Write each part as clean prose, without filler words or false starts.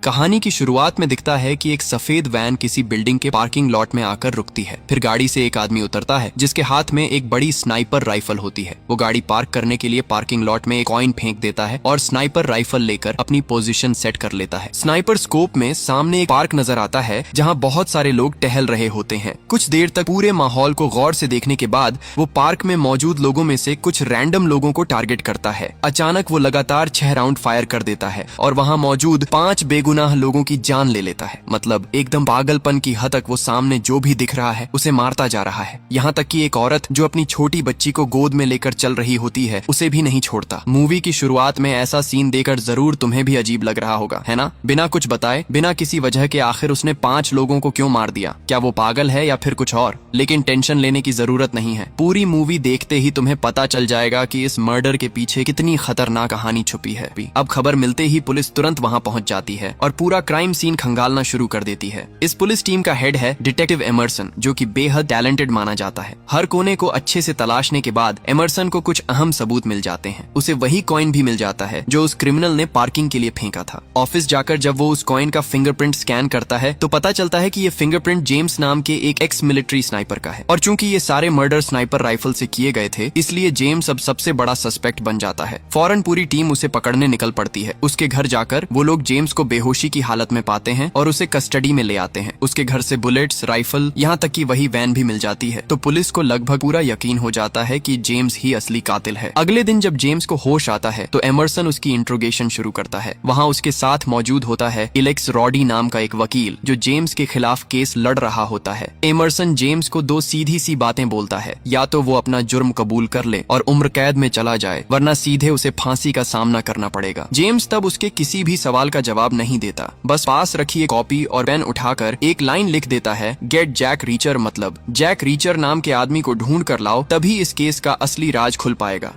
कहानी की शुरुआत में दिखता है कि एक सफेद वैन किसी बिल्डिंग के पार्किंग लॉट में आकर रुकती है। फिर गाड़ी से एक आदमी उतरता है जिसके हाथ में एक बड़ी स्नाइपर राइफल होती है। वो गाड़ी पार्क करने के लिए पार्किंग लॉट में एक कॉइन फेंक देता है और स्नाइपर राइफल लेकर अपनी पोजीशन सेट कर लेता है। स्नाइपर स्कोप में सामने एक पार्क नजर आता है जहाँ बहुत सारे लोग टहल रहे होते हैं। कुछ देर तक पूरे माहौल को गौर से देखने के बाद वो पार्क में मौजूद लोगों में से कुछ रैंडम लोगों को टारगेट करता है। अचानक वो लगातार 6 राउंड फायर कर देता है और वहाँ मौजूद 5 बेगुनाह लोगों की जान ले लेता है। मतलब एकदम पागलपन की हद तक वो सामने जो भी दिख रहा है उसे मारता जा रहा है। यहाँ तक कि एक औरत जो अपनी छोटी बच्ची को गोद में लेकर चल रही होती है उसे भी नहीं छोड़ता। मूवी की शुरुआत में ऐसा सीन देखकर जरूर तुम्हें भी अजीब लग रहा होगा, है ना? बिना कुछ बताए, बिना किसी वजह के आखिर उसने 5 लोगों को क्यों मार दिया? क्या वो पागल है या फिर कुछ और? लेकिन टेंशन लेने की जरूरत नहीं है। पूरी मूवी देखते ही तुम्हें पता चल जाएगा कि इस मर्डर के पीछे कितनी खतरनाक कहानी छुपी है। अब खबर मिलते ही पुलिस तुरंत वहाँ पहुँच जाती है और पूरा क्राइम सीन खंगालना शुरू कर देती है। इस पुलिस टीम का हेड है डिटेक्टिव एमरसन, जो कि बेहद टैलेंटेड माना जाता है। हर कोने को अच्छे से तलाशने के बाद एमरसन को कुछ अहम सबूत मिल जाते हैं। उसे वही कॉइन भी मिल जाता है जो उस क्रिमिनल ने पार्किंग के लिए फेंका था। ऑफिस जाकर जब वो उस कॉइन का फिंगरप्रिंट स्कैन करता है तो पता चलता है कि ये फिंगरप्रिंट जेम्स नाम के एक एक्स मिलिट्री स्नाइपर का है। और चूंकि ये सारे मर्डर स्नाइपर राइफल से किए गए थे, इसलिए जेम्स अब सबसे बड़ा सस्पेक्ट बन जाता है। फौरन पूरी टीम उसे पकड़ने निकल पड़ती है। उसके घर जाकर वो लोग जेम्स को बेहोशी की हालत में पाते हैं और उसे कस्टडी में ले आते हैं। उसके घर से बुलेट्स, राइफल, यहाँ तक कि वही वैन भी मिल जाती है। तो पुलिस को लगभग पूरा यकीन हो जाता है कि जेम्स ही असली कातिल है। अगले दिन जब जेम्स को होश आता है तो एमरसन उसकी इंट्रोगेशन शुरू करता है। वहाँ उसके साथ मौजूद होता है एलेक्स रॉडी नाम का एक वकील जो जेम्स के खिलाफ केस लड़ रहा होता है। एमरसन जेम्स को 2 सीधी सी बातें बोलता है, या तो वो अपना जुर्म कबूल कर ले और उम्र कैद में चला जाए, वरना सीधे उसे फांसी का सामना करना पड़ेगा। जेम्स तब उसके किसी भी सवाल का जवाब नहीं देता, बस पास रखी एक कॉपी और पेन उठाकर एक लाइन लिख देता है, गेट जैक रीचर, मतलब जैक रीचर नाम के आदमी को ढूंढ कर लाओ, तभी इस केस का असली राज खुल पाएगा।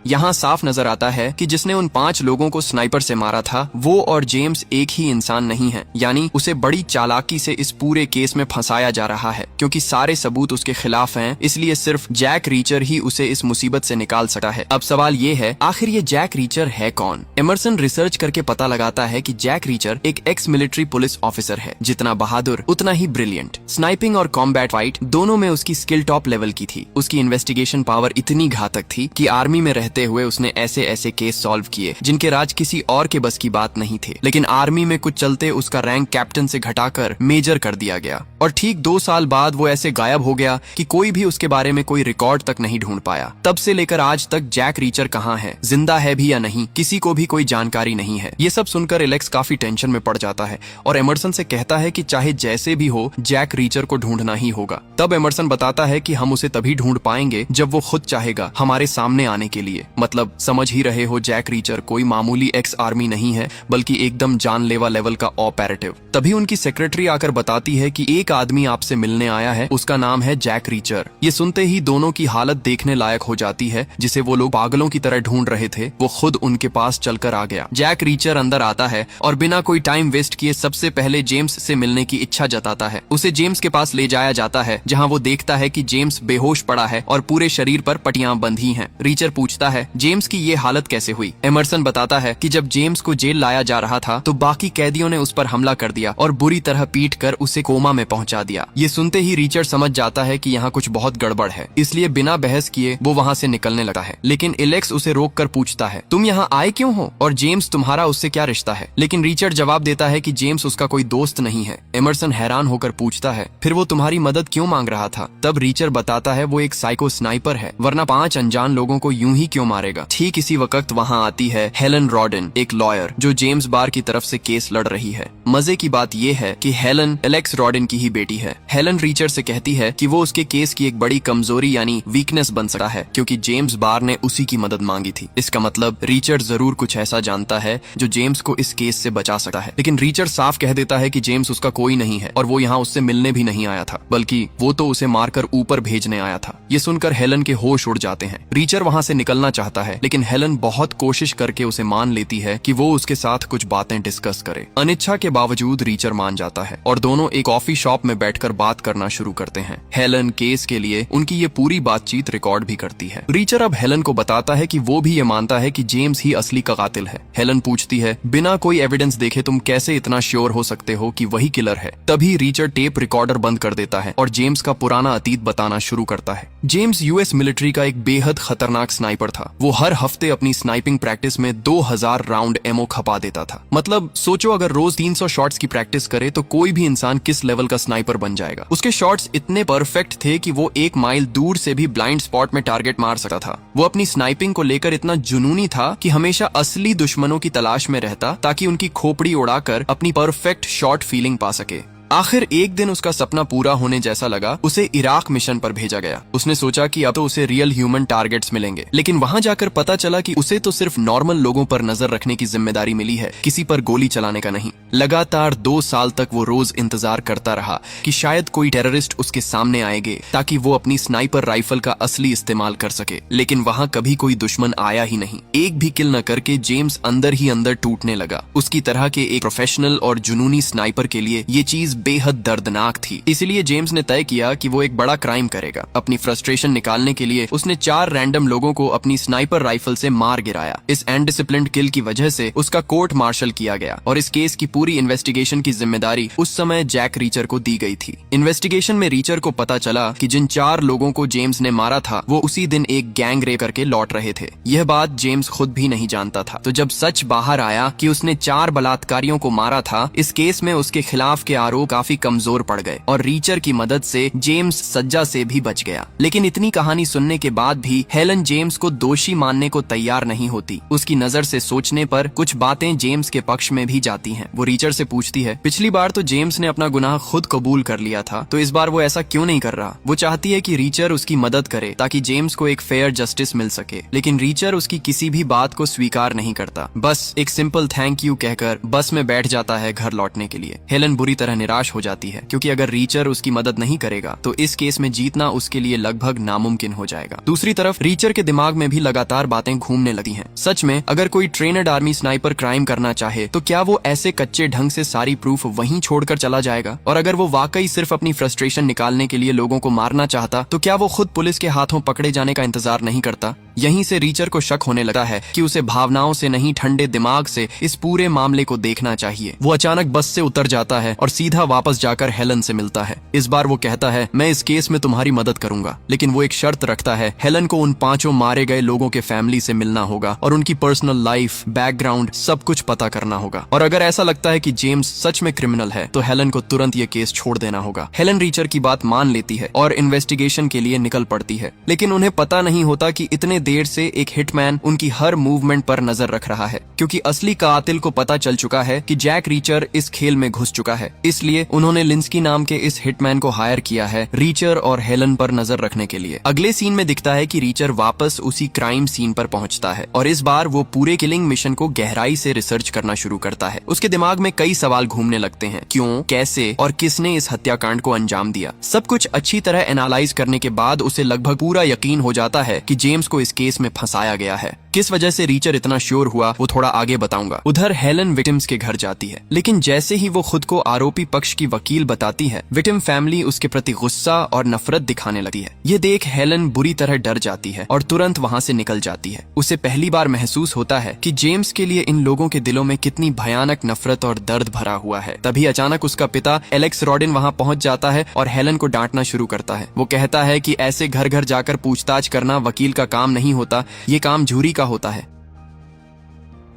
यहाँ साफ नजर आता है कि जिसने उन 5 लोगों को स्नाइपर से मारा था वो और जेम्स एक ही इंसान नहीं है। यानी उसे बड़ी चालाकी से इस पूरे केस में फंसाया जा रहा है। क्योंकि सारे सबूत उसके खिलाफ हैं, इसलिए सिर्फ जैक रीचर ही उसे इस मुसीबत से निकाल सकता है। अब सवाल ये है, आखिर ये जैक रीचर है कौन? एमरसन रिसर्च करके पता लगाता है कि जैक रीचर एक एक्स मिलिट्री पुलिस ऑफिसर है। जितना बहादुर उतना ही ब्रिलियंट। स्नाइपिंग और कॉम्बैट फाइट दोनों में उसकी स्किल टॉप लेवल की थी। उसकी इन्वेस्टिगेशन पावर इतनी घातक थी कि आर्मी में रहते हुए उसने ऐसे ऐसे केस सॉल्व किए जिनके राज किसी और के बस की बात नहीं थे। लेकिन आर्मी में कुछ चलते उसका रैंक कैप्टन से घटाकर मेजर कर दिया गया और ठीक 2 साल बाद वो ऐसे गायब हो गया कि कोई भी उसके बारे में कोई रिकॉर्ड तक नहीं ढूंढ पाया। तब से लेकर आज तक जैक रीचर कहाँ है, जिंदा है भी या नहीं, किसी को भी कोई जानकारी नहीं है। ये सब सुनकर एलेक्स काफी टेंशन में पड़ जाता है और एमरसन से कहता है कि चाहे जैसे भी हो जैक रीचर को ढूंढना ही होगा। तब एमरसन बताता है कि हम उसे तभी ढूंढ पाएंगे जब वो खुद चाहेगा हमारे सामने आने के लिए। मतलब समझ ही रहे हो, जैक रीचर कोई मामूली एक्स आर्मी नहीं है बल्कि एकदम जानलेवा लेवल का ऑपरेटिव। तभी उनकी सेक्रेटरी आकर बताती है कि एक आदमी आपसे मिलने आया है, उसका नाम है जैक रीचर। ये सुनते ही दोनों की हालत देखने लायक हो जाती है। जिसे वो लोग पागलों की तरह ढूंढ रहे थे वो खुद उनके पास चलकर आ गया। जैक रीचर अंदर आता है और बिना कोई टाइम वेस्ट किए सबसे पहले जेम्स से मिलने की इच्छा जताता है। उसे जेम्स के पास ले जाया जाता है जहाँ वो देखता है कि जेम्स बेहोश पड़ा है और पूरे शरीर पर पट्टियां बंधी हैं। रीचर पूछता है जेम्स की ये हालत कैसे हुई? एमरसन बताता है कि जब जेम्स को जेल लाया जा रहा था तो बाकी कैदियों ने उस पर हमला कर दिया और बुरी तरह पीट कर उसे कोमा में पहुंचा दिया। ये सुनते ही रीचर समझ जाता है कि यहाँ कुछ बहुत गड़बड़ है, इसलिए बिना बहस किए वो वहाँ से निकलने लगा है। लेकिन एलेक्स उसे रोक कर पूछता है, तुम यहाँ आए क्यों हो और जेम्स तुम्हारा उससे क्या रिश्ता है? लेकिन रीचर जवाब देता है कि जेम्स उसका कोई दोस्त नहीं है। एमरसन हैरान होकर पूछता है, फिर वो तुम्हारी मदद क्यों मांग रहा था? तब रीचर बताता है वो एक साइको स्नाइपर है, वरना 5 अनजान लोगों को यूं ही क्यों मारेगा। ठीक इसी वक्त वहाँ आती है हेलन रॉडन, एक लॉयर जो जेम्स बार की तरफ से केस लड़ रही है। मजे की बात यह है कि हेलन एलेक्स रॉडन की ही बेटी है। हेलन रीचर से कहती है कि वो उसके केस की एक बड़ी कमजोरी यानी वीकनेस बन सकता है क्योंकि जेम्स बार ने उसी की मदद मांगी थी। इसका मतलब रीचर जरूर कुछ ऐसा जानता है जो जेम्स को इस केस से बचा सकता है। लेकिन रीचर साफ कह देता है कि जेम्स उसका कोई नहीं है और वो यहाँ उससे मिलने भी नहीं आया था, बल्कि वो तो उसे मारकर ऊपर भेजने आया था। ये सुनकर हेलन के होश उड़ जाते हैं। रीचर वहाँ से निकलना मारना चाहता है, लेकिन हेलन बहुत कोशिश करके उसे मान लेती है कि वो उसके साथ कुछ बातें डिस्कस करे। अनिच्छा के बावजूद रीचर मान जाता है और दोनों एक कॉफी शॉप में बैठकर बात करना शुरू करते हैं। हेलन केस के लिए उनकी ये पूरी बातचीत रिकॉर्ड भी करती है। रीचर अब हेलन को बताता है कि वो भी ये मानता है कि जेम्स ही असली का कातिल है। हेलन पूछती है, बिना कोई एविडेंस देखे तुम कैसे इतना श्योर हो सकते हो कि वही किलर है? तभी रीचर टेप रिकॉर्डर बंद कर देता है और जेम्स का पुराना अतीत बताना शुरू करता है। जेम्स यूएस मिलिट्री का एक बेहद खतरनाक स्नाइपर था। वो हर हफ्ते अपनी स्नाइपिंग प्रैक्टिस में 2000 राउंड एमओ खपा देता था। मतलब सोचो, अगर रोज 300 शॉट्स की प्रैक्टिस करे तो कोई भी इंसान किस लेवल का स्नाइपर बन जाएगा। उसके शॉट्स इतने परफेक्ट थे कि वो 1 माइल दूर से भी ब्लाइंड स्पॉट में टारगेट मार सकता था। वो अपनी स्नाइपिंग को लेकर इतना जुनूनी था कि हमेशा असली दुश्मनों की तलाश में रहता ताकि उनकी खोपड़ी उड़ाकर अपनी परफेक्ट शॉट फीलिंग पा सके। आखिर एक दिन उसका सपना पूरा होने जैसा लगा। उसे इराक मिशन पर भेजा गया। उसने सोचा कि अब तो उसे रियल ह्यूमन टारगेट्स मिलेंगे, लेकिन वहां जाकर पता चला कि उसे तो सिर्फ नॉर्मल लोगों पर नजर रखने की जिम्मेदारी मिली है, किसी पर गोली चलाने का नहीं। लगातार 2 साल तक वो रोज इंतजार करता रहा कि शायद कोई टेररिस्ट उसके सामने आएंगे ताकि वो अपनी स्नाइपर राइफल का असली इस्तेमाल कर सके, लेकिन वहां कभी कोई दुश्मन आया ही नहीं। एक भी किल न करके जेम्स अंदर ही अंदर टूटने लगा। उसकी तरह के एक प्रोफेशनल और जुनूनी स्नाइपर के लिए ये चीज बेहद दर्दनाक थी। इसलिए जेम्स ने तय किया कि वो एक बड़ा क्राइम करेगा। अपनी फ्रस्ट्रेशन निकालने के लिए उसने 4 रैंडम लोगों को अपनी स्नाइपर राइफल से मार गिराया। इस अनडिसिप्लिन्ड किल की वजह से उसका कोर्ट मार्शल किया गया और इस केस की पूरी इन्वेस्टिगेशन की जिम्मेदारी उस समय जैक रीचर को दी गई थी। इन्वेस्टिगेशन में रीचर को पता चला कि जिन 4 लोगों को जेम्स ने मारा था वो उसी दिन एक गैंग रेप करके लौट रहे थे। यह बात जेम्स खुद भी नहीं जानता था। तो जब सच बाहर आया कि उसने 4 बलात्कारियों को मारा था, इस केस में उसके खिलाफ के आरोप काफी कमजोर पड़ गए और रीचर की मदद से जेम्स सज्जा से भी बच गया। लेकिन इतनी कहानी सुनने के बाद भी हेलन जेम्स को दोषी मानने को तैयार नहीं होती। उसकी नजर से सोचने पर कुछ बातें जेम्स के पक्ष में भी जाती हैं। वो रीचर से पूछती है, पिछली बार तो जेम्स ने अपना गुनाह खुद कबूल कर लिया था, तो इस बार वो ऐसा क्यों नहीं कर रहा? वो चाहती है कि रीचर उसकी मदद करे ताकि जेम्स को एक फेयर जस्टिस मिल सके, लेकिन रीचर उसकी किसी भी बात को स्वीकार नहीं करता। बस एक सिंपल थैंक यू कहकर बस में बैठ जाता है घर लौटने के लिए। हेलन बुरी तरह निराश हो जाती है, क्योंकि अगर रीचर उसकी मदद नहीं करेगा तो इस केस में जीतना उसके लिए लगभग नामुमकिन हो जाएगा। दूसरी तरफ रीचर के दिमाग में भी लगातार बातें घूमने लगी हैं। सच में अगर कोई ट्रेनड आर्मी स्नाइपर क्राइम करना चाहे तो क्या वो ऐसे कच्चे ढंग से सारी प्रूफ वहीं छोड़कर चला जाएगा? और अगर वो वाकई सिर्फ अपनी फ्रस्ट्रेशन निकालने के लिए लोगों को मारना चाहता तो क्या वो खुद पुलिस के हाथों पकड़े जाने का इंतजार नहीं करता? यहीं से रीचर को शक होने लगा है कि उसे भावनाओं से नहीं, ठंडे दिमाग से इस पूरे मामले को देखना चाहिए। वो अचानक बस से उतर जाता है और सीधा वापस जाकर हेलन से मिलता है। इस बार वो कहता है, मैं इस केस में तुम्हारी मदद करूंगा, लेकिन वो एक शर्त रखता है। हेलन को उन 5 मारे गए लोगों के फैमिली से मिलना होगा और उनकी पर्सनल लाइफ, बैकग्राउंड सब कुछ पता करना होगा। और अगर ऐसा लगता है कि जेम्स सच में क्रिमिनल है तो हेलन को तुरंत ये केस छोड़ देना होगा। हेलन रीचर की बात मान लेती है और इन्वेस्टिगेशन के लिए निकल पड़ती है, लेकिन उन्हें पता नहीं होता कि इतने देर से एक हिटमैन उनकी हर मूवमेंट पर नजर रख रहा है, क्योंकि असली कातिल को पता चल चुका है कि जैक रीचर इस खेल में घुस चुका है। इसलिए उन्होंने लिंस्की नाम के इस हिटमैन को हायर किया है रीचर और हेलन पर नजर रखने के लिए। अगले सीन में दिखता है कि रीचर वापस उसी क्राइम सीन पर पहुंचता है और इस बार वो पूरे किलिंग मिशन को गहराई से रिसर्च करना शुरू करता है। उसके दिमाग में कई सवाल घूमने लगते हैं। क्यों, कैसे और किसने इस हत्याकांड को अंजाम दिया? सब कुछ अच्छी तरह एनालाइज करने के बाद उसे लगभग पूरा यकीन हो जाता है कि जेम्स को इस केस में फंसाया गया है। किस वजह से रीचर इतना श्योर हुआ वो थोड़ा आगे बताऊंगा। उधर हेलन विक्टिम्स के घर जाती है, लेकिन जैसे ही वो खुद को आरोपी पक्ष की वकील बताती है, विक्टिम फैमिली उसके प्रति गुस्सा और नफरत दिखाने लगती है। ये देख हेलन बुरी तरह डर जाती है और तुरंत वहाँ से निकल जाती है। उसे पहली बार महसूस होता है कि जेम्स के लिए इन लोगों के दिलों में कितनी भयानक नफरत और दर्द भरा हुआ है। तभी अचानक उसका पिता एलेक्स रॉडिन वहाँ पहुँच जाता है और हेलन को डांटना शुरू करता है। वो कहता है कि ऐसे घर घर जाकर पूछताछ करना वकील का काम नहीं होता, ये काम झूरी का होता है।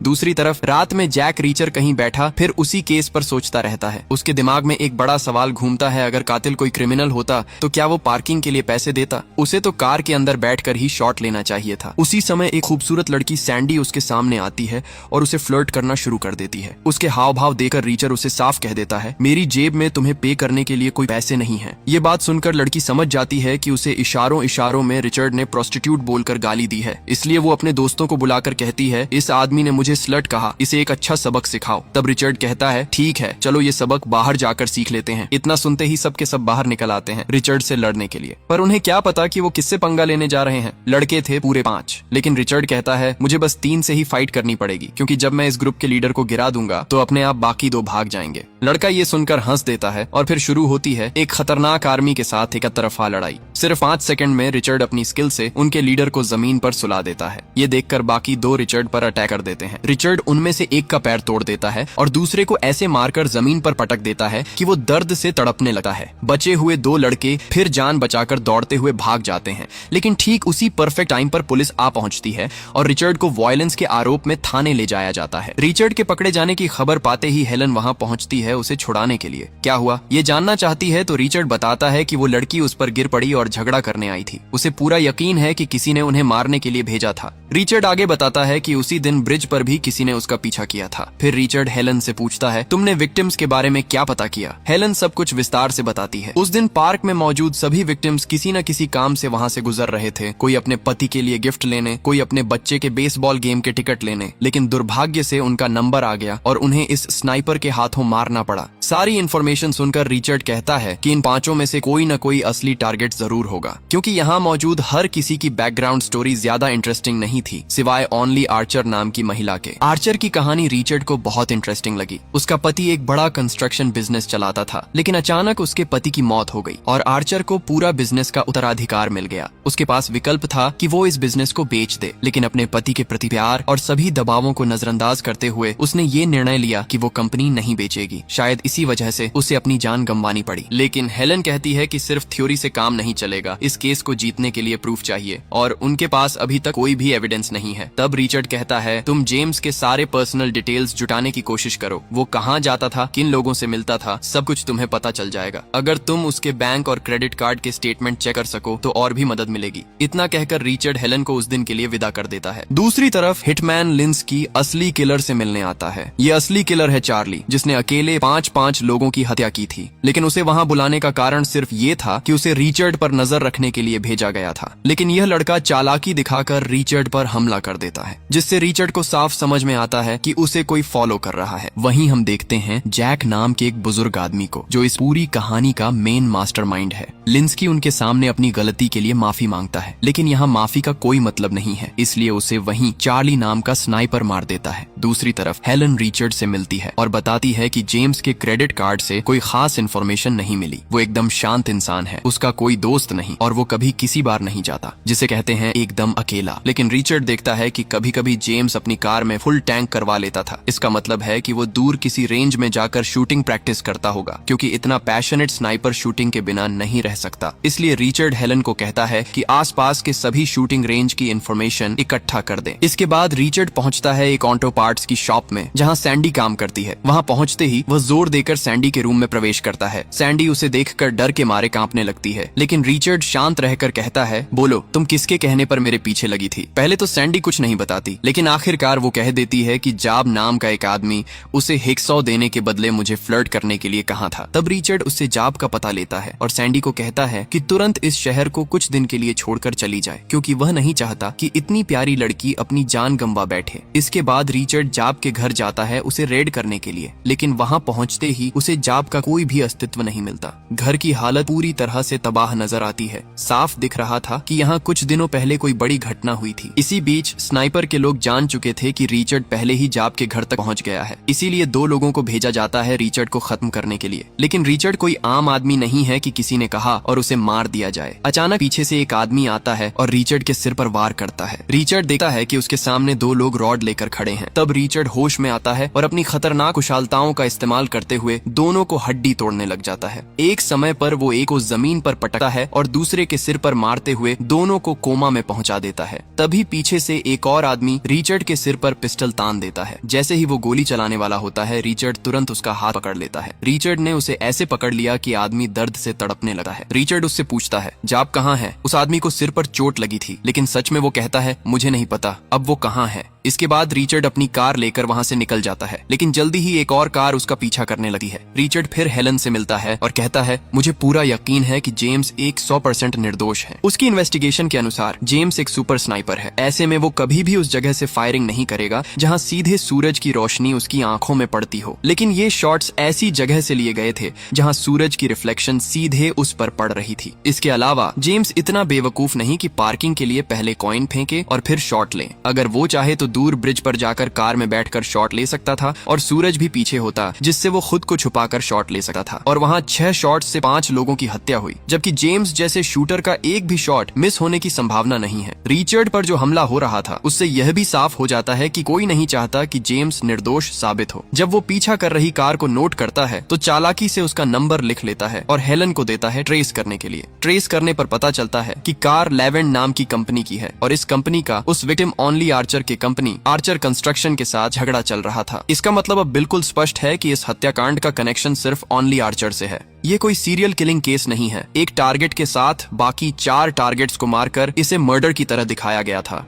दूसरी तरफ रात में जैक रीचर कहीं बैठा फिर उसी केस पर सोचता रहता है। उसके दिमाग में एक बड़ा सवाल घूमता है, अगर कातिल कोई क्रिमिनल होता तो क्या वो पार्किंग के लिए पैसे देता? उसे तो कार के अंदर बैठकर ही शॉट लेना चाहिए था। उसी समय एक खूबसूरत लड़की सैंडी उसके सामने आती है और उसे फ्लर्ट करना शुरू कर देती है। उसके हाव भाव देखकर रीचर उसे साफ कह देता है, मेरी जेब में तुम्हें पे करने के लिए कोई पैसे नहीं है। ये बात सुनकर लड़की समझ जाती है कि उसे इशारों इशारों में रिचर्ड ने प्रोस्टिट्यूट बोलकर गाली दी है। इसलिए वो अपने दोस्तों को बुलाकर कहती है, इस आदमी ने मुझे मुझे स्लट कहा, इसे एक अच्छा सबक सिखाओ। तब रिचर्ड कहता है ठीक है, चलो ये सबक बाहर जाकर सीख लेते हैं। इतना सुनते ही सब के सब बाहर निकल आते हैं रिचर्ड से लड़ने के लिए, पर उन्हें क्या पता कि वो किससे पंगा लेने जा रहे हैं। लड़के थे पूरे 5, लेकिन रिचर्ड कहता है मुझे बस 3 से ही फाइट करनी पड़ेगी, क्योंकि जब मैं इस ग्रुप के लीडर को गिरा दूंगा तो अपने आप बाकी 2 भाग जाएंगे। लड़का ये सुनकर हंस देता है और फिर शुरू होती है एक खतरनाक आर्मी के साथ एक तरफा लड़ाई। सिर्फ 5 सेकंड में रिचर्ड अपनी स्किल से उनके लीडर को जमीन पर सुला देता है। ये देखकर बाकी 2 रिचर्ड पर अटैक कर देते हैं। रिचर्ड उनमें से एक का पैर तोड़ देता है और दूसरे को ऐसे मारकर जमीन पर पटक देता है कि वो दर्द से तड़पने लगता है। बचे हुए 2 लड़के फिर जान बचाकर दौड़ते हुए भाग जाते हैं, लेकिन ठीक उसी परफेक्ट टाइम पर पुलिस आ पहुंचती है और रिचर्ड को वायलेंस के आरोप में थाने ले जाया जाता है। रिचर्ड के पकड़े जाने की खबर पाते ही हेलन वहां पहुंचती है उसे छुड़ाने के लिए। क्या हुआ ये जानना चाहती है तो रिचर्ड बताता है कि वो लड़की उस पर गिर पड़ी और झगड़ा करने आई थी। उसे पूरा यकीन है कि किसी ने उन्हें मारने के लिए भेजा था। रिचर्ड आगे बताता है कि उसी दिन ब्रिज पर भी किसी ने उसका पीछा किया था। फिर रिचर्ड हेलन से पूछता है तुमने विक्टिम्स के बारे में क्या पता किया। हेलन सब कुछ विस्तार से बताती है। उस दिन पार्क में मौजूद सभी विक्टिम्स किसी न किसी काम से वहां से गुजर रहे थे। कोई अपने पति के लिए गिफ्ट लेने, कोई अपने बच्चे के बेसबॉल गेम के टिकट लेने, लेकिन दुर्भाग्य से उनका नंबर आ गया और उन्हें इस स्नाइपर के हाथों मारना पड़ा। सारी इन्फॉर्मेशन सुनकर रिचर्ड कहता है कि इन 5 में से कोई न कोई असली टारगेट जरूर होगा, क्योंकि यहाँ मौजूद हर किसी की बैकग्राउंड स्टोरी ज्यादा इंटरेस्टिंग नहीं थी सिवाय ओनली आर्चर नाम की महिला के। आर्चर की कहानी रिचर्ड को बहुत इंटरेस्टिंग लगी। उसका पति एक बड़ा कंस्ट्रक्शन बिजनेस चलाता था, लेकिन अचानक उसके पति की मौत हो गई और आर्चर को पूरा बिजनेस का उत्तराधिकार मिल गया। उसके पास विकल्प था कि वो इस बिजनेस को बेच दे, लेकिन अपने पति के प्रति प्यार और सभी दबावों को नजरअंदाज करते हुए उसने ये निर्णय लिया कि वो कंपनी नहीं बेचेगी। शायद इसी वजह से उसे अपनी जान गंवानी पड़ी। लेकिन हेलन कहती है कि सिर्फ थ्योरी से काम नहीं चलेगा, इस केस को जीतने के लिए प्रूफ चाहिए और उनके पास अभी तक कोई भी एविडेंस नहीं है। तब रिचर्ड कहता है तुम जेम्स के सारे पर्सनल डिटेल्स जुटाने की कोशिश करो। वो कहाँ जाता था, किन लोगों से मिलता था, सब कुछ तुम्हें पता चल जाएगा। अगर तुम उसके बैंक और क्रेडिट कार्ड के स्टेटमेंट चेक कर सको तो और भी मदद मिलेगी। इतना कहकर रिचर्ड हेलन को उस दिन के लिए विदा कर देता है। दूसरी तरफ हिटमैन लिंस्की असली किलर से मिलने आता है। ये असली किलर है चार्ली, जिसने अकेले 5 लोगों की हत्या की थी। लेकिन उसे वहां बुलाने का कारण सिर्फ ये था कि उसे रिचर्ड पर नजर रखने के लिए भेजा गया था। लेकिन यह लड़का चालाकी दिखाकर रिचर्ड पर हमला कर देता है, जिससे रिचर्ड को साफ समझ में आता है कि उसे कोई फॉलो कर रहा है। वहीं हम देखते हैं जैक नाम के एक बुजुर्ग आदमी को, जो इस पूरी कहानी का मेन मास्टरमाइंड है। लिंस्की उनके सामने अपनी गलती के लिए माफी मांगता है, लेकिन यहाँ माफी का कोई मतलब नहीं है, इसलिए उसे वहीं चार्ली नाम का स्नाइपर मार देता है। दूसरी तरफ हेलन रिचर्ड से मिलती है और बताती है कि जेम्स के क्रेडिट कार्ड से कोई खास इन्फॉर्मेशन नहीं मिली। वो एकदम शांत इंसान है, उसका कोई दोस्त नहीं और वो कभी किसी बार नहीं जाता, जिसे कहते हैं एकदम अकेला। लेकिन रिचर्ड देखता है कि कभी कभी जेम्स अपनी कार में फुल टैंक करवा लेता था। इसका मतलब है कि वो दूर किसी रेंज में जाकर शूटिंग प्रैक्टिस करता होगा, क्योंकि इतना पैशनेट स्नाइपर शूटिंग के बिना नहीं रह सकता। इसलिए रिचर्ड हेलन को कहता है कि आसपास के सभी शूटिंग रेंज की इन्फॉर्मेशन इकट्ठा कर दे। इसके बाद रिचर्ड पहुंचता है एक ऑटो पार्ट्स की शॉप में, जहां सैंडी काम करती है। वहां पहुंचते ही वह जोर देकर सैंडी के रूम में प्रवेश करता है। सैंडी उसे देखकर डर के मारे कांपने लगती है, लेकिन रिचर्ड शांत रहकर कहता है बोलो, तुम किसके कहने पर मेरे पीछे लगी थी। पहले तो सैंडी कुछ नहीं बताती, लेकिन आखिरकार वो कह देती है कि जाब नाम का एक आदमी उसे 100 देने के बदले मुझे फ्लर्ट करने के लिए कहा था। तब रिचर्ड उससे जाब का पता लेता है और सैंडी को कहता है कि तुरंत इस शहर को कुछ दिन के लिए छोड़कर चली जाए, क्योंकि वह नहीं चाहता कि इतनी प्यारी लड़की अपनी जान गंवा बैठे। इसके बाद रिचर्ड जाब के घर जाता है उसे रेड करने के लिए, लेकिन वहां पहुंचते ही उसे जाब का कोई भी अस्तित्व नहीं मिलता। घर की हालत पूरी तरह से तबाह नजर आती है। साफ दिख रहा था कि यहाँ कुछ दिनों पहले कोई बड़ी घटना हुई थी। इसी बीच स्नाइपर के लोग जान चुके थे कि रिचर्ड पहले ही जाब के घर तक पहुंच गया है, इसीलिए 2 लोगों को भेजा जाता है रिचर्ड को खत्म करने के लिए। लेकिन रिचर्ड कोई आम आदमी नहीं है कि किसी ने कहा और उसे मार दिया जाए। अचानक पीछे से एक आदमी आता है और रिचर्ड के सिर पर वार करता है। रिचर्ड देखता है कि उसके सामने 2 लोग रॉड लेकर खड़े हैं। तब रिचर्ड होश में आता है और अपनी खतरनाक कुशलताओं का इस्तेमाल करते हुए दोनों को हड्डी तोड़ने लग जाता है। एक समय पर वो एक को जमीन पर पटकता है और दूसरे के सिर पर मारते हुए दोनों को कोमा में पहुंचा देता है। तभी पीछे से एक और आदमी रिचर्ड के सिर पर पिस्टल तान देता है। जैसे ही वो गोली चलाने वाला होता है, रिचर्ड तुरंत उसका हाथ पकड़ लेता है। रिचर्ड ने उसे ऐसे पकड़ लिया कि आदमी दर्द से तड़पने लगा है। रिचर्ड उससे पूछता है जाब कहाँ है। उस आदमी को सिर पर चोट लगी थी, लेकिन सच में वो कहता है मुझे नहीं पता अब वो कहाँ है। इसके बाद रिचर्ड अपनी कार लेकर वहाँ से निकल जाता है, लेकिन जल्दी ही एक और कार उसका पीछा करने लगती है। रिचर्ड फिर हेलन से मिलता है और कहता है, मुझे पूरा यकीन है कि जेम्स 100% निर्दोष है। उसकी इन्वेस्टिगेशन के अनुसार जेम्स एक सुपर स्नाइपर है। ऐसे में वो कभी भी उस जगह से फायरिंग नहीं करेगा जहाँ सीधे सूरज की रोशनी उसकी आंखों में पड़ती हो। लेकिन ये शॉट्स ऐसी जगह से लिए गए थे जहाँ सूरज की रिफ्लेक्शन सीधे उस पर पड़ रही थी। इसके अलावा जेम्स इतना बेवकूफ नहीं कि पार्किंग के लिए पहले कॉइन फेंके और फिर शॉट ले। अगर वो चाहे तो दूर ब्रिज पर जाकर कार में बैठकर शॉट ले सकता था और सूरज भी पीछे होता, जिससे वो खुद को छुपाकर शॉट ले सकता था। और वहाँ 6 शॉट से 5 लोगों की हत्या हुई, जबकि जेम्स जैसे शूटर का एक भी शॉट मिस होने की संभावना नहीं है। रिचर्ड पर जो हमला हो रहा था उससे यह भी साफ हो जाता है कि कोई नहीं चाहता कि जेम्स निर्दोष साबित हो। जब वो पीछा कर रही कार को नोट करता है तो चालाकी से उसका नंबर लिख लेता है और हेलन को देता है ट्रेस करने के लिए। ट्रेस करने पर पता चलता है कि कार लेवेंड नाम की कंपनी की है और इस कंपनी का उस विक्टिम ओनली आर्चर के कंपनी आर्चर कंस्ट्रक्शन के साथ झगड़ा चल रहा था। इसका मतलब अब बिल्कुल स्पष्ट है कि इस हत्याकांड का कनेक्शन सिर्फ ओनली आर्चर से है। ये कोई सीरियल किलिंग केस नहीं है। एक टारगेट के साथ बाकी 4 टारगेट्स को मारकर इसे मर्डर की तरह दिखाया गया था।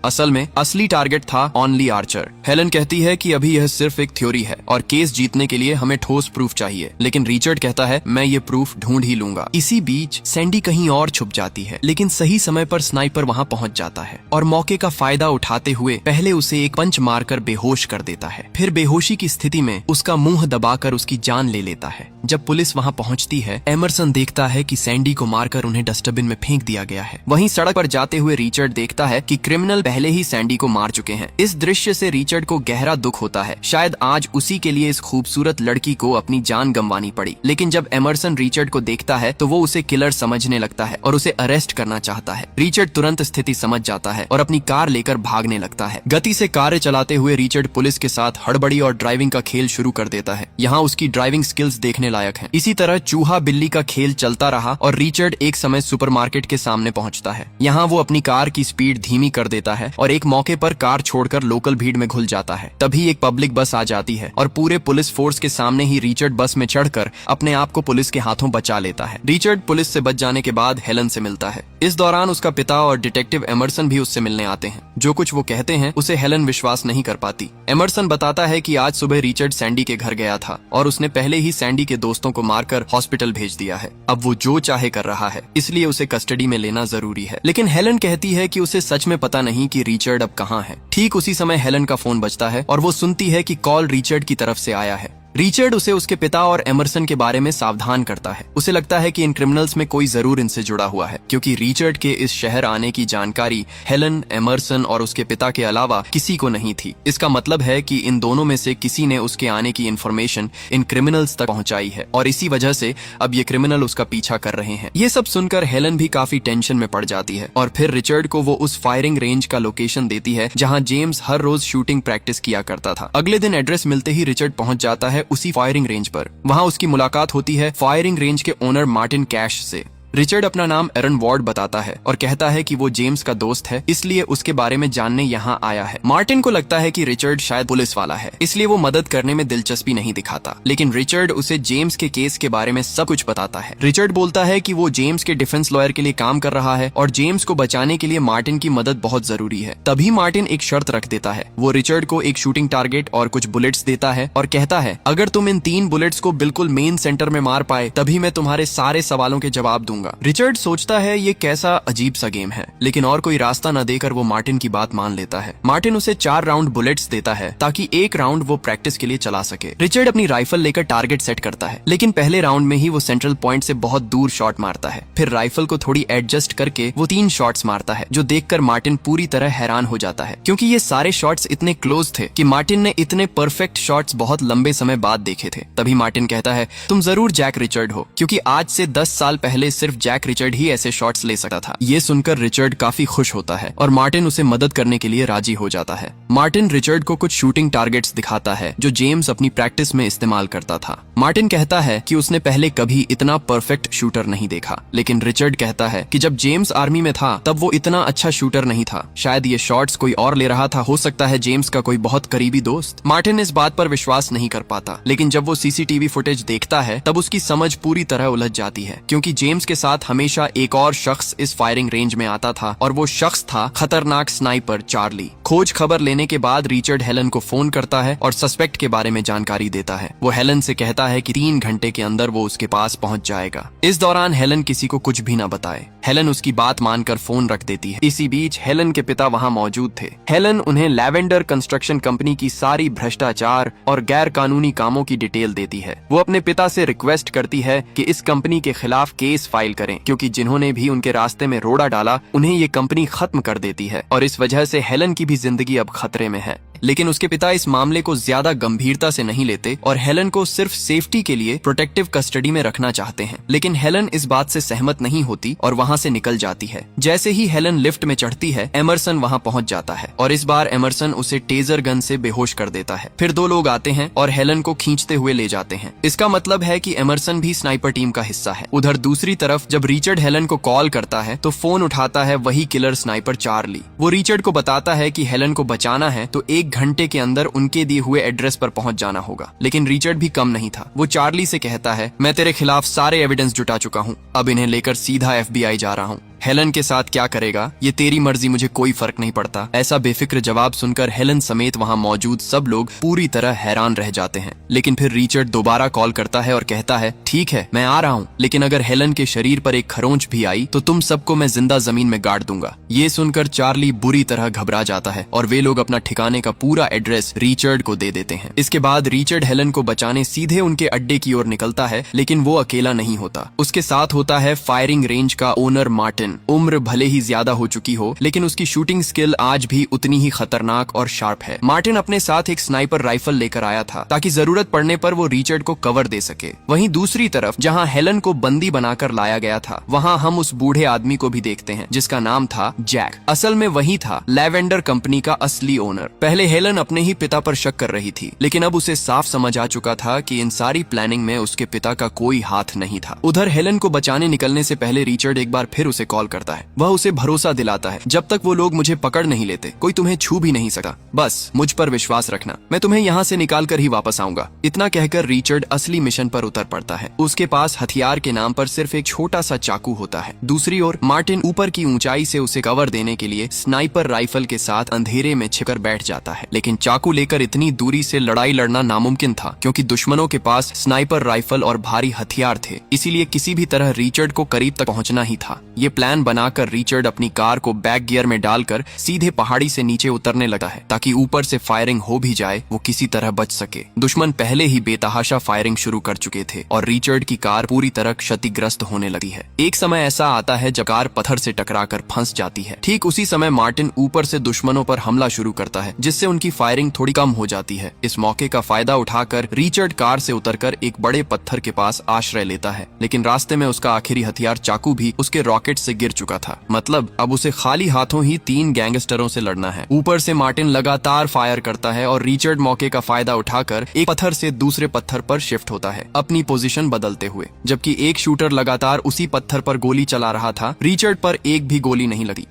असल में असली टारगेट था ओनली आर्चर। हेलन कहती है कि अभी यह सिर्फ एक थ्योरी है और केस जीतने के लिए हमें ठोस प्रूफ चाहिए, लेकिन रिचर्ड कहता है, मैं ये प्रूफ ढूंढ ही लूंगा। इसी बीच सैंडी कहीं और छुप जाती है, लेकिन सही समय पर स्नाइपर वहाँ पहुँच जाता है और मौके का फायदा उठाते हुए पहले उसे एक पंच मारकर बेहोश कर देता है। फिर बेहोशी की स्थिति में उसका मुंह दबाकर उसकी जान ले लेता है। जब पुलिस वहाँ पहुँचती है, एमरसन देखता है कि सैंडी को मारकर उन्हें डस्टबिन में फेंक दिया गया है। वहीं सड़क पर जाते हुए रिचर्ड देखता है कि क्रिमिनल पहले ही सैंडी को मार चुके हैं। इस दृश्य से रिचर्ड को गहरा दुख होता है। शायद आज उसी के लिए इस खूबसूरत लड़की को अपनी जान गंवानी पड़ी। लेकिन जब एमरसन रिचर्ड को देखता है तो वो उसे किलर समझने लगता है और उसे अरेस्ट करना चाहता है। रिचर्ड तुरंत स्थिति समझ जाता है और अपनी कार लेकर भागने लगता है। गति से कारें चलाते हुए रिचर्ड पुलिस के साथ हड़बड़ी और ड्राइविंग का खेल शुरू कर देता है। यहाँ उसकी ड्राइविंग स्किल्स देखने लायक हैं। इसी तरह चूहा बिल्ली का खेल चलता रहा और रिचर्ड एक समय सुपरमार्केट के सामने पहुंचता है। यहाँ वो अपनी कार की स्पीड धीमी कर देता है और एक मौके पर कार छोड़कर लोकल भीड़ में घुल जाता है। तभी एक पब्लिक बस आ जाती है और पूरे पुलिस फोर्स के सामने ही रिचर्ड बस में चढ़कर अपने आप को पुलिस के हाथों बचा लेता है। रिचर्ड पुलिस से बच जाने के बाद हेलन से मिलता है। इस दौरान उसका पिता और डिटेक्टिव एमरसन भी उससे मिलने आते हैं। जो कुछ वो कहते हैं उसे हेलन विश्वास नहीं कर पाती। एमरसन बताता है कि आज सुबह रिचर्ड सैंडी के घर गया था और उसने पहले ही सैंडी के दोस्तों को मारकर हॉस्पिटल भेज दिया है। अब वो जो चाहे कर रहा है, इसलिए उसे कस्टडी में लेना जरूरी है। लेकिन हेलन कहती है कि उसे सच में पता नहीं कि रिचर्ड अब कहाँ है। ठीक उसी समय हेलन का फोन बजता है और वो सुनती है कि कॉल रिचर्ड की तरफ से आया है। रिचर्ड उसे उसके पिता और एमरसन के बारे में सावधान करता है। उसे लगता है कि इन क्रिमिनल्स में कोई जरूर इनसे जुड़ा हुआ है, क्योंकि रिचर्ड के इस शहर आने की जानकारी हेलन, एमरसन और उसके पिता के अलावा किसी को नहीं थी। इसका मतलब है कि इन दोनों में से किसी ने उसके आने की इन्फॉर्मेशन इन क्रिमिनल्स तक पहुंचाई है और इसी वजह से अब ये क्रिमिनल उसका पीछा कर रहे हैं। ये सब सुनकर हेलन भी काफी टेंशन में पड़ जाती है और फिर रिचर्ड को वो उस फायरिंग रेंज का लोकेशन देती है जहाँ जेम्स हर रोज शूटिंग प्रैक्टिस किया करता था। अगले दिन एड्रेस मिलते ही रिचर्ड पहुंच जाता है उसी फायरिंग रेंज पर। वहां उसकी मुलाकात होती है फायरिंग रेंज के ओनर मार्टिन कैश से। रिचर्ड अपना नाम एरन वार्ड बताता है और कहता है कि वो जेम्स का दोस्त है, इसलिए उसके बारे में जानने यहाँ आया है। मार्टिन को लगता है कि रिचर्ड शायद पुलिस वाला है, इसलिए वो मदद करने में दिलचस्पी नहीं दिखाता। लेकिन रिचर्ड उसे जेम्स के केस के बारे में सब कुछ बताता है। रिचर्ड बोलता है कि वो जेम्स के डिफेंस लॉयर के लिए काम कर रहा है और जेम्स को बचाने के लिए मार्टिन की मदद बहुत जरूरी है। तभी मार्टिन एक शर्त रख देता है। वो रिचर्ड को एक शूटिंग टारगेट और कुछ बुलेट्स देता है और कहता है, अगर तुम इन 3 बुलेट्स को बिल्कुल मेन सेंटर में मार पाए तभी मैं तुम्हारे सारे सवालों के जवाब दूंगा। रिचर्ड सोचता है ये कैसा अजीब सा गेम है, लेकिन और कोई रास्ता न देकर वो मार्टिन की बात मान लेता है। मार्टिन उसे 4 राउंड बुलेट्स देता है ताकि एक राउंड वो प्रैक्टिस के लिए चला सके। रिचर्ड अपनी राइफल लेकर टारगेट सेट करता है, लेकिन पहले राउंड में ही वो सेंट्रल पॉइंट से बहुत दूर शॉट मारता है। फिर राइफल को थोड़ी एडजस्ट करके वो 3 शॉट्स मारता है, जो देखकर मार्टिन पूरी तरह हैरान हो जाता है, क्योंकि ये सारे शॉट्स इतने क्लोज थे कि मार्टिन ने इतने परफेक्ट शॉट्स बहुत लंबे समय बाद देखे थे। तभी मार्टिन कहता है, तुम जरूर जैक रिचर्ड हो, क्योंकि आज से 10 साल पहले सिर्फ जैक रिचर्ड ही ऐसे शॉट्स ले सकता था। ये सुनकर रिचर्ड काफी खुश होता है और मार्टिन उसे मदद करने के लिए राजी हो जाता है। मार्टिन रिचर्ड को कुछ शूटिंग टारगेट्स दिखाता है जो जेम्स अपनी प्रैक्टिस में इस्तेमाल करता था। मार्टिन कहता है कि उसने पहले कभी इतना परफेक्ट शूटर नहीं देखा, लेकिन रिचर्ड कहता है कि जब जेम्स आर्मी में था तब वो इतना अच्छा शूटर नहीं था। शायद ये शॉट्स कोई और ले रहा था, हो सकता है जेम्स का कोई बहुत करीबी दोस्त। मार्टिन इस बात पर विश्वास नहीं कर पाता, लेकिन जब वो सीसीटीवी फुटेज देखता है तब उसकी समझ पूरी तरह उलझ जाती है, क्योंकि जेम्स के साथ हमेशा एक और शख्स इस फायरिंग रेंज में आता था और वो शख्स था खतरनाक स्नाइपर चार्ली। खोज खबर लेने के बाद रिचर्ड हेलन को फोन करता है और सस्पेक्ट के बारे में जानकारी देता है। वो हेलन से कहता है कि 3 घंटे के अंदर वो उसके पास पहुंच जाएगा। इस दौरान हेलन किसी को कुछ भी न बताए। हेलन उसकी बात मानकर फोन रख देती है। इसी बीच हेलन के पिता वहां मौजूद थे। हेलन उन्हें लैवेंडर कंस्ट्रक्शन कंपनी की सारी भ्रष्टाचार और गैर कानूनी कामों की डिटेल देती है। वो अपने पिता से रिक्वेस्ट करती है कि इस कंपनी के खिलाफ केस फाइल करें, क्योंकि जिन्होंने भी उनके रास्ते में रोड़ा डाला उन्हें ये कंपनी खत्म कर देती है और इस वजह से हेलन की भी जिंदगी अब खतरे में है। लेकिन उसके पिता इस मामले को ज्यादा गंभीरता से नहीं लेते और हेलन को सिर्फ सेफ्टी के लिए प्रोटेक्टिव कस्टडी में रखना चाहते हैं। लेकिन हेलन इस बात से सहमत नहीं होती और वहां से निकल जाती है। जैसे ही हेलन लिफ्ट में चढ़ती है, एमरसन वहां पहुंच जाता है और इस बार एमरसन उसे टेजर गन से बेहोश कर देता है। फिर 2 लोग आते हैं और हेलन को खींचते हुए ले जाते हैं। इसका मतलब है कि एमरसन भी स्नाइपर टीम का हिस्सा है। उधर दूसरी तरफ जब रिचर्ड हेलन को कॉल करता है तो फोन उठाता है वही किलर स्नाइपर चार्ली। वो रिचर्ड को बताता है कि हेलन को बचाना है तो 1 घंटे के अंदर उनके दिए हुए एड्रेस पर पहुंच जाना होगा। लेकिन रिचर्ड भी कम नहीं था। वो चार्ली से कहता है, मैं तेरे खिलाफ सारे एविडेंस जुटा चुका हूँ, अब इन्हें लेकर सीधा FBI जा रहा हूँ। हेलन के साथ क्या करेगा ये तेरी मर्जी, मुझे कोई फर्क नहीं पड़ता। ऐसा बेफिक्र जवाब सुनकर हेलन समेत वहां मौजूद सब लोग पूरी तरह हैरान रह जाते हैं। लेकिन फिर रिचर्ड दोबारा कॉल करता है और कहता है, ठीक है मैं आ रहा हूँ, लेकिन अगर हेलन के शरीर पर एक खरोंच भी आई तो तुम सबको मैं जिंदा जमीन में गाड़ दूंगा। ये सुनकर चार्ली बुरी तरह घबरा जाता है और वे लोग अपना ठिकाने का पूरा एड्रेस रिचर्ड को दे देते हैं। इसके बाद रिचर्ड हेलन को बचाने सीधे उनके अड्डे की ओर निकलता है, लेकिन वो अकेला नहीं होता। उसके साथ होता है फायरिंग रेंज का ओनर मार्टिन। उम्र भले ही ज्यादा हो चुकी हो, लेकिन उसकी शूटिंग स्किल आज भी उतनी ही खतरनाक और शार्प है। मार्टिन अपने साथ एक स्नाइपर राइफल लेकर आया था ताकि जरूरत पड़ने पर वो रिचर्ड को कवर दे सके। वहीं दूसरी तरफ जहां हेलन को बंदी बनाकर लाया गया था, वहां हम उस बूढ़े आदमी को भी देखते हैं जिसका नाम था जैक। असल में वही था लैवेंडर कंपनी का असली ओनर। पहले हेलन अपने ही पिता पर शक कर रही थी, लेकिन अब उसे साफ समझ आ चुका था कि इन सारी प्लानिंग में उसके पिता का कोई हाथ नहीं था। उधर हेलन को बचाने निकलने से पहले रिचर्ड एक बार फिर उसे कॉल करता है। वह उसे भरोसा दिलाता है, जब तक वो लोग मुझे पकड़ नहीं लेते कोई तुम्हें छू भी नहीं सकता, बस मुझ पर विश्वास रखना, मैं तुम्हें यहाँ से निकाल कर ही वापस आऊंगा। इतना कहकर रिचर्ड असली मिशन पर उतर पड़ता है। उसके पास हथियार के नाम पर सिर्फ एक छोटा सा चाकू होता है। दूसरी ओर मार्टिन ऊपर की ऊंचाई से उसे कवर देने के लिए स्नाइपर राइफल के साथ अंधेरे में छिपकर बैठ जाता है। लेकिन चाकू लेकर इतनी दूरी से लड़ाई लड़ना नामुमकिन था, क्योंकि दुश्मनों के पास स्नाइपर राइफल और भारी हथियार थे। इसीलिए किसी भी तरह रिचर्ड को करीब तक पहुंचना ही था। ये प्लान बनाकर रिचर्ड अपनी कार को बैक गियर में डालकर सीधे पहाड़ी से नीचे उतरने लगा है, ताकि ऊपर से फायरिंग हो भी जाए वो किसी तरह बच सके। दुश्मन पहले ही बेतहाशा फायरिंग शुरू कर चुके थे और रिचर्ड की कार पूरी तरह क्षतिग्रस्त होने लगी है। एक समय ऐसा आता है जब कार पत्थर से टकराकर फंस जाती है। ठीक उसी समय मार्टिन ऊपर से दुश्मनों पर हमला शुरू करता है, जिससे उनकी फायरिंग थोड़ी कम हो जाती है। इस मौके का फायदा उठाकर रिचर्ड कार से उतरकर एक बड़े पत्थर के पास आश्रय लेता है, लेकिन रास्ते में उसका आखिरी हथियार चाकू भी उसके रॉकेट से गिर चुका था। मतलब अब उसे खाली हाथों ही 3 गैंगस्टरों से लड़ना है। ऊपर से मार्टिन लगातार फायर करता है और रिचर्ड मौके का फायदा उठाकर एक पत्थर से दूसरे पत्थर पर शिफ्ट होता है, अपनी पोजीशन बदलते हुए। जबकि एक शूटर लगातार उसी पत्थर पर गोली चला रहा था, रिचर्ड पर एक भी गोली नहीं लगी।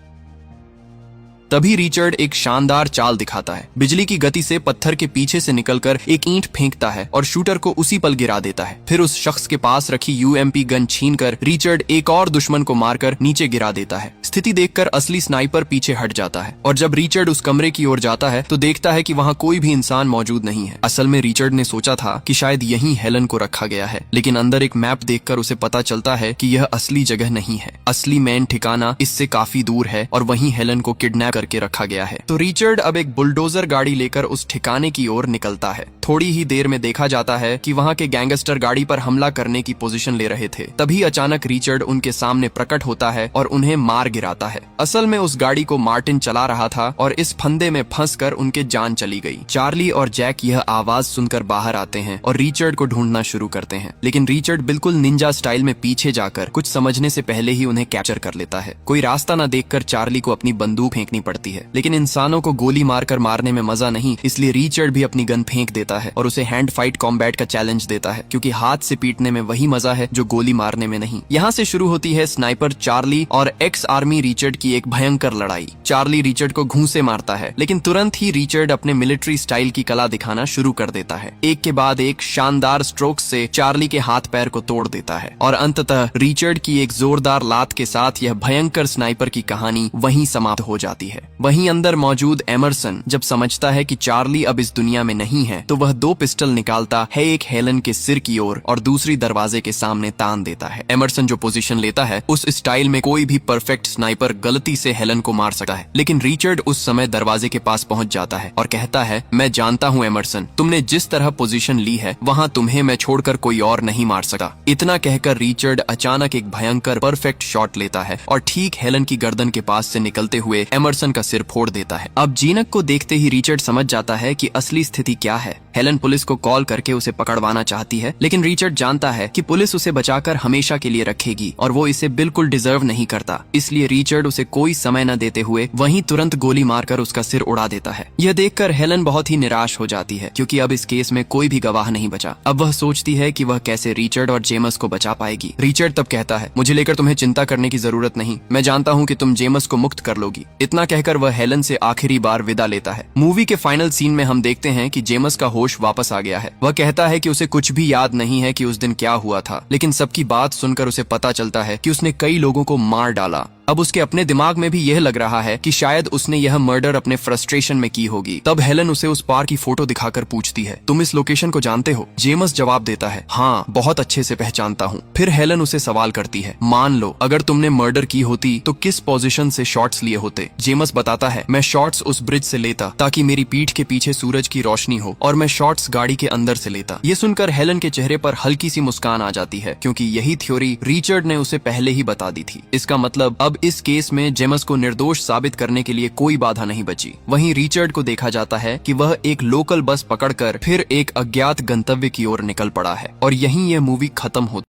तभी रिचर्ड एक शानदार चाल दिखाता है। बिजली की गति से पत्थर के पीछे से निकलकर एक ईंट फेंकता है और शूटर को उसी पल गिरा देता है। फिर उस शख्स के पास रखी UMP गन छीनकर रिचर्ड एक और दुश्मन को मारकर नीचे गिरा देता है। स्थिति देखकर असली स्नाइपर पीछे हट जाता है और जब रिचर्ड उस कमरे की ओर जाता है तो देखता है कि वहाँ कोई भी इंसान मौजूद नहीं है। असल में रिचर्ड ने सोचा था कि शायद यहीं हेलन को रखा गया है, लेकिन अंदर एक मैप देखकर उसे पता चलता है कि यह असली जगह नहीं है। असली मेन ठिकाना इससे काफी दूर है और वहीं हेलन को किडनैप करके रखा गया है। तो रिचर्ड अब एक बुलडोजर गाड़ी लेकर उस ठिकाने की ओर निकलता है। थोड़ी ही देर में देखा जाता है कि वहाँ के गैंगस्टर गाड़ी पर हमला करने की पोजीशन ले रहे थे। तभी अचानक रिचर्ड उनके सामने प्रकट होता है और उन्हें मार गिराता है। असल में उस गाड़ी को मार्टिन चला रहा था और इस फंदे में फंसकर उनके जान चली गई। चार्ली और जैक यह आवाज सुनकर बाहर आते हैं और रिचर्ड को ढूंढना शुरू करते हैं, लेकिन रिचर्ड बिल्कुल निंजा स्टाइल में पीछे जाकर कुछ समझने से पहले ही उन्हें कैप्चर कर लेता है। कोई रास्ता न देखकर चार्ली को अपनी बंदूक फेंकनी पड़ती पड़ती है। लेकिन इंसानों को गोली मारकर मारने में मजा नहीं, इसलिए रिचर्ड भी अपनी गन फेंक देता है और उसे हैंड फाइट कॉम्बैट का चैलेंज देता है, क्योंकि हाथ से पीटने में वही मजा है जो गोली मारने में नहीं। यहाँ से शुरू होती है स्नाइपर चार्ली और एक्स आर्मी रिचर्ड की एक भयंकर लड़ाई। चार्ली रिचर्ड को घूंसे मारता है, लेकिन तुरंत ही रिचर्ड अपने मिलिट्री स्टाइल की कला दिखाना शुरू कर देता है। एक के बाद एक शानदार स्ट्रोक से चार्ली के हाथ पैर को तोड़ देता है और अंततः रिचर्ड की एक जोरदार लात के साथ यह भयंकर स्नाइपर की कहानी वहीं समाप्त हो जाती है। वहीं अंदर मौजूद एमरसन जब समझता है कि चार्ली अब इस दुनिया में नहीं है, तो वह 2 पिस्टल निकालता है, एक हेलन के सिर की ओर और दूसरी दरवाजे के सामने तान देता है। एमरसन जो पोजीशन लेता है, उस स्टाइल में कोई भी परफेक्ट स्नाइपर गलती से हेलन को मार सकता है, लेकिन रिचर्ड उस समय दरवाजे के पास पहुंच जाता है और कहता है, मैं जानता हूं एमरसन, तुमने जिस तरह पोजीशन ली है वहां तुम्हें मैं छोड़कर कोई और नहीं मार सका। इतना कहकर रिचर्ड अचानक एक भयंकर परफेक्ट शॉट लेता है और ठीक हेलन की गर्दन के पास से निकलते हुए एमरसन का सिर फोड़ देता है। अब जीनक को देखते ही रिचर्ड समझ जाता है कि असली स्थिति क्या है। हेलन पुलिस को कॉल करके उसे पकड़वाना चाहती है, लेकिन रिचर्ड जानता है कि पुलिस उसे बचाकर हमेशा के लिए रखेगी और वो इसे बिल्कुल डिजर्व नहीं करता। इसलिए रिचर्ड उसे कोई समय न देते हुए वहीं तुरंत गोली मारकर उसका सिर उड़ा देता है। यह देखकर हेलन बहुत ही निराश हो जाती है, क्योंकि अब इस केस में कोई भी गवाह नहीं बचा। अब वह सोचती है कि वह कैसे रिचर्ड और जेमस को बचा पाएगी। रिचर्ड तब कहता है, मुझे लेकर तुम्हें चिंता करने की जरूरत नहीं, मैं जानता हूँ कि तुम जेमस को मुक्त कर लोगी। इतना कहकर वह हेलन से आखिरी बार विदा लेता है। मूवी के फाइनल सीन में हम देखते हैं कि जेमस का होश वापस आ गया है। वह कहता है कि उसे कुछ भी याद नहीं है कि उस दिन क्या हुआ था, लेकिन सबकी बात सुनकर उसे पता चलता है कि उसने कई लोगों को मार डाला। अब उसके अपने दिमाग में भी यह लग रहा है कि शायद उसने यह मर्डर अपने फ्रस्ट्रेशन में की होगी। तब हेलन उसे उस पार की फोटो दिखाकर पूछती है, तुम इस लोकेशन को जानते हो? जेमस जवाब देता है, हाँ, बहुत अच्छे से पहचानता हूँ। फिर हेलन उसे सवाल करती है, मान लो अगर तुमने मर्डर की होती तो किस पोजीशन से शॉट्स लिए होते? जेमस बताता है, मैं शॉट्स उस ब्रिज से लेता ताकि मेरी पीठ के पीछे सूरज की रोशनी हो, और मैं शॉट्स गाड़ी के अंदर से लेता। ये सुनकर हेलन के चेहरे पर हल्की सी मुस्कान आ जाती है, क्योंकि यही थ्योरी रिचर्ड ने उसे पहले ही बता दी थी। इसका मतलब अब इस केस में जेमस को निर्दोष साबित करने के लिए कोई बाधा नहीं बची। वहीं रिचर्ड को देखा जाता है कि वह एक लोकल बस पकड़कर फिर एक अज्ञात गंतव्य की ओर निकल पड़ा है और यहीं यह मूवी खत्म होती